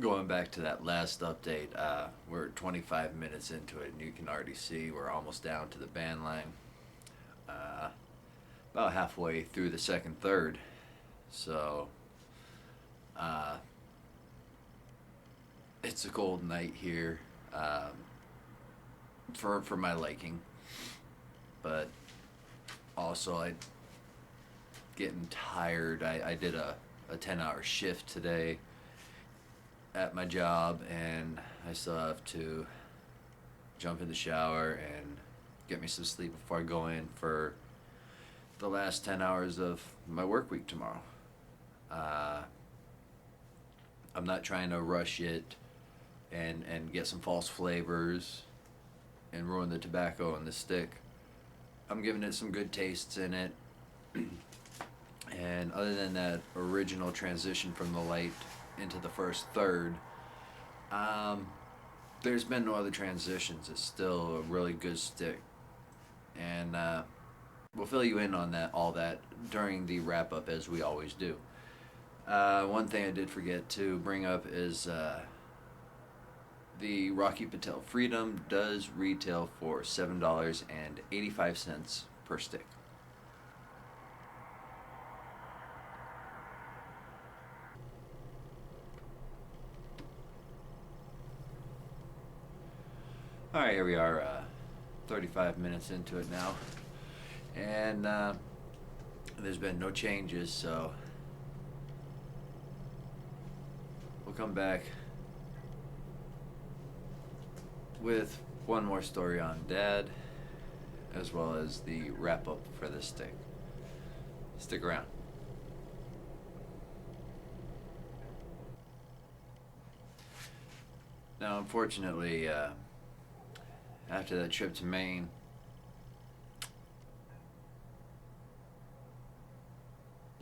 Going back to that last update, we're 25 minutes into it, and you can already see we're almost down to the band line. Uh, about halfway through the second third. So, uh, it's a cold night here, for my liking. But also, I getting tired. I did a 10-hour shift today at my job, and I still have to jump in the shower and get me some sleep before I go in for the last 10 hours of my work week tomorrow. Uh, I'm not trying to rush it and get some false flavors and ruin the tobacco and the stick. I'm giving it some good tastes in it. And other than that original transition from the light into the first third, um, there's been no other transitions. It's still a really good stick. And we'll fill you in on all that during the wrap up, as we always do. One thing I did forget to bring up is the Rocky Patel Freedom does retail for $7.85 per stick. All right, here we are, 35 minutes into it now, and there's been no changes, so we'll come back with one more story on Dad, as well as the wrap up for this stick. Stick around. Now, unfortunately, after that trip to Maine,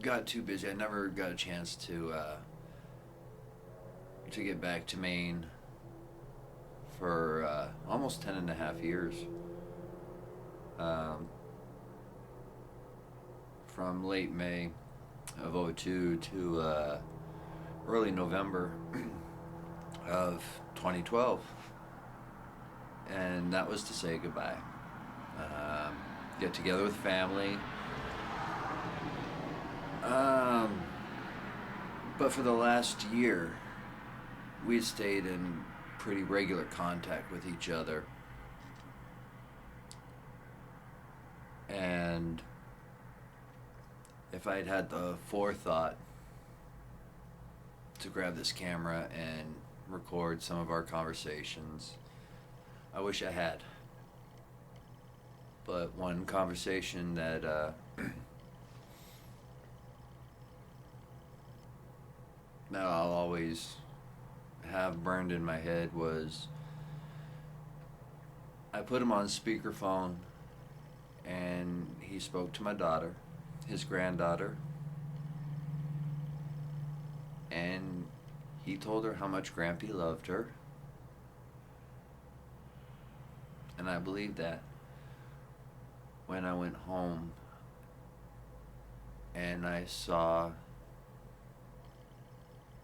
got too busy. I never got a chance to get back to Maine for almost 10 and a half years. Um, from late May of '02 to early November of 2012. And that was to say goodbye. Get together with family. Um, but for the last year, we stayed in pretty regular contact with each other. And if I'd had the forethought to grab this camera and record some of our conversations, I wish I had. But one conversation that that I'll always have burned in my head was, I put him on speakerphone and he spoke to my daughter, his granddaughter, and he told her how much Grampy loved her. And I believed that when I went home and I saw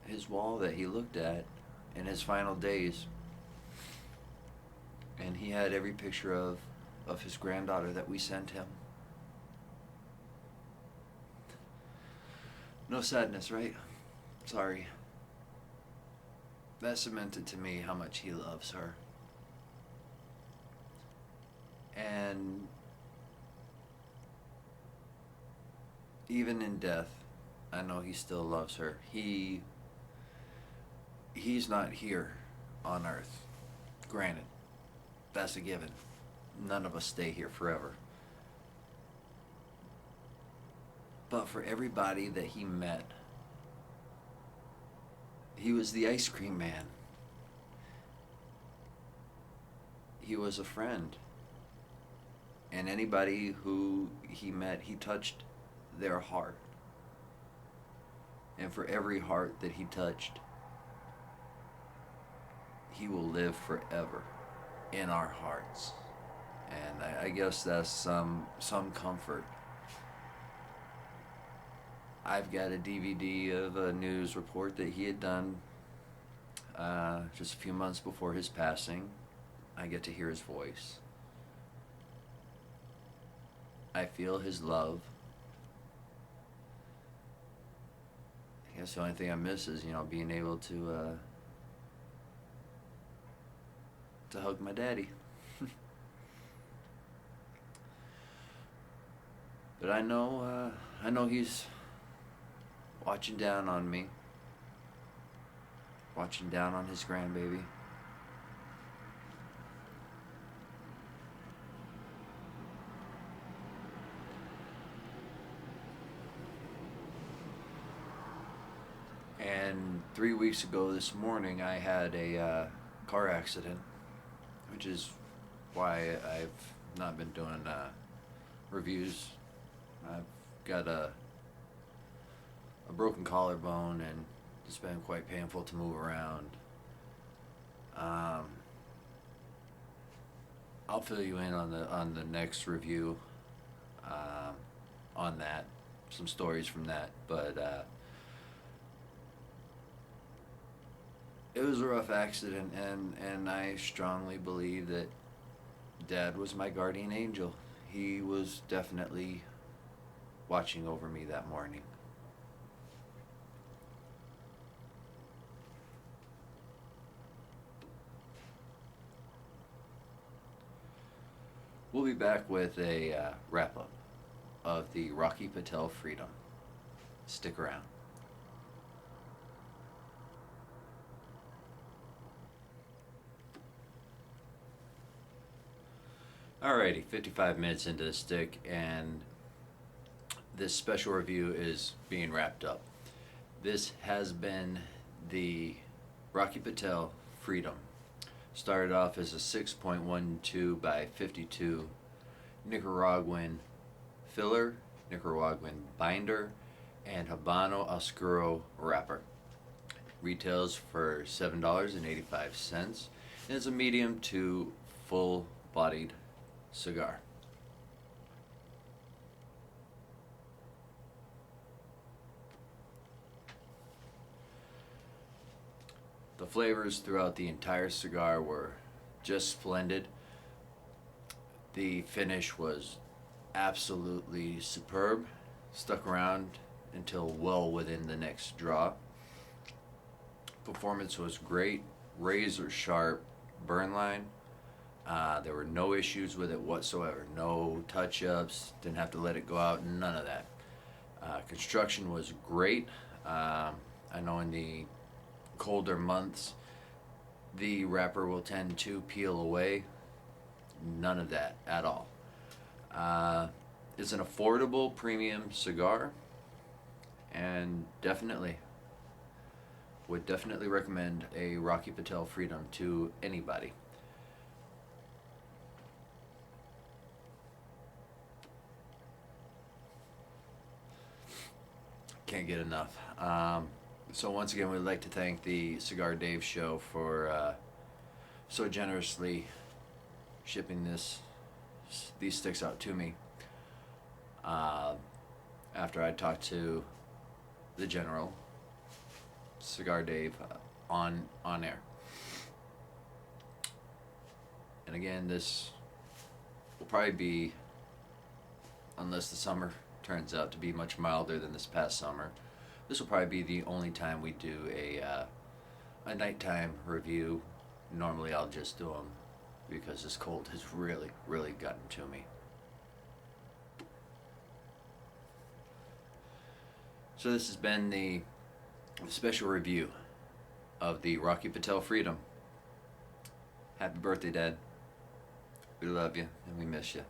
his wall that he looked at in his final days, and he had every picture of his granddaughter that we sent him. No sadness, right? Sorry. That cemented to me how much he loves her. And even in death, I know he still loves her. He's not here on earth. Granted, that's a given. None of us stay here forever. But for everybody that he met, he was the ice cream man. He was a friend. And anybody who he met, he touched their heart. And for every heart that he touched, he will live forever in our hearts. And I guess that's some comfort. I've got a DVD of a news report that he had done just a few months before his passing, I get to hear his voice. I feel his love. I guess the only thing I miss is, being able to hug my daddy. But I know he's watching down on me, watching down on his grandbaby. And 3 weeks ago this morning, I had a car accident, which is why I've not been doing reviews. I've got a broken collarbone, and it's been quite painful to move around. I'll fill you in on the next review on that, some stories from that, but it was a rough accident, and I strongly believe that Dad was my guardian angel. He was definitely watching over me that morning. We'll be back with a wrap-up of the Rocky Patel Freedom. Stick around. Alrighty, 55 minutes into the stick, and this special review is being wrapped up. This has been the Rocky Patel Freedom. Started off as a 6.12 by 52 Nicaraguan filler, Nicaraguan binder, and Habano Oscuro wrapper. Retails for $7.85, and is a medium to full-bodied cigar. The flavors throughout the entire cigar were just splendid. The finish was absolutely superb. Stuck around until well within the next draw. Performance was great. Razor sharp burn line. There were no issues with it whatsoever. No touch-ups. Didn't have to let it go out. None of that. Construction was great. I know in the colder months, the wrapper will tend to peel away. None of that at all. It's an affordable premium cigar, and would definitely recommend a Rocky Patel Freedom to anybody. Can't get enough. So once again, we'd like to thank the Cigar Dave Show for so generously shipping these sticks out to me after I talked to the General, Cigar Dave, on air. And again, this will probably be, unless the summer turns out to be much milder than this past summer, this will probably be the only time we do a nighttime review. Normally I'll just do them because this cold has really, really gotten to me. So this has been the special review of the Rocky Patel Freedom. Happy birthday, Dad. We love you and we miss you.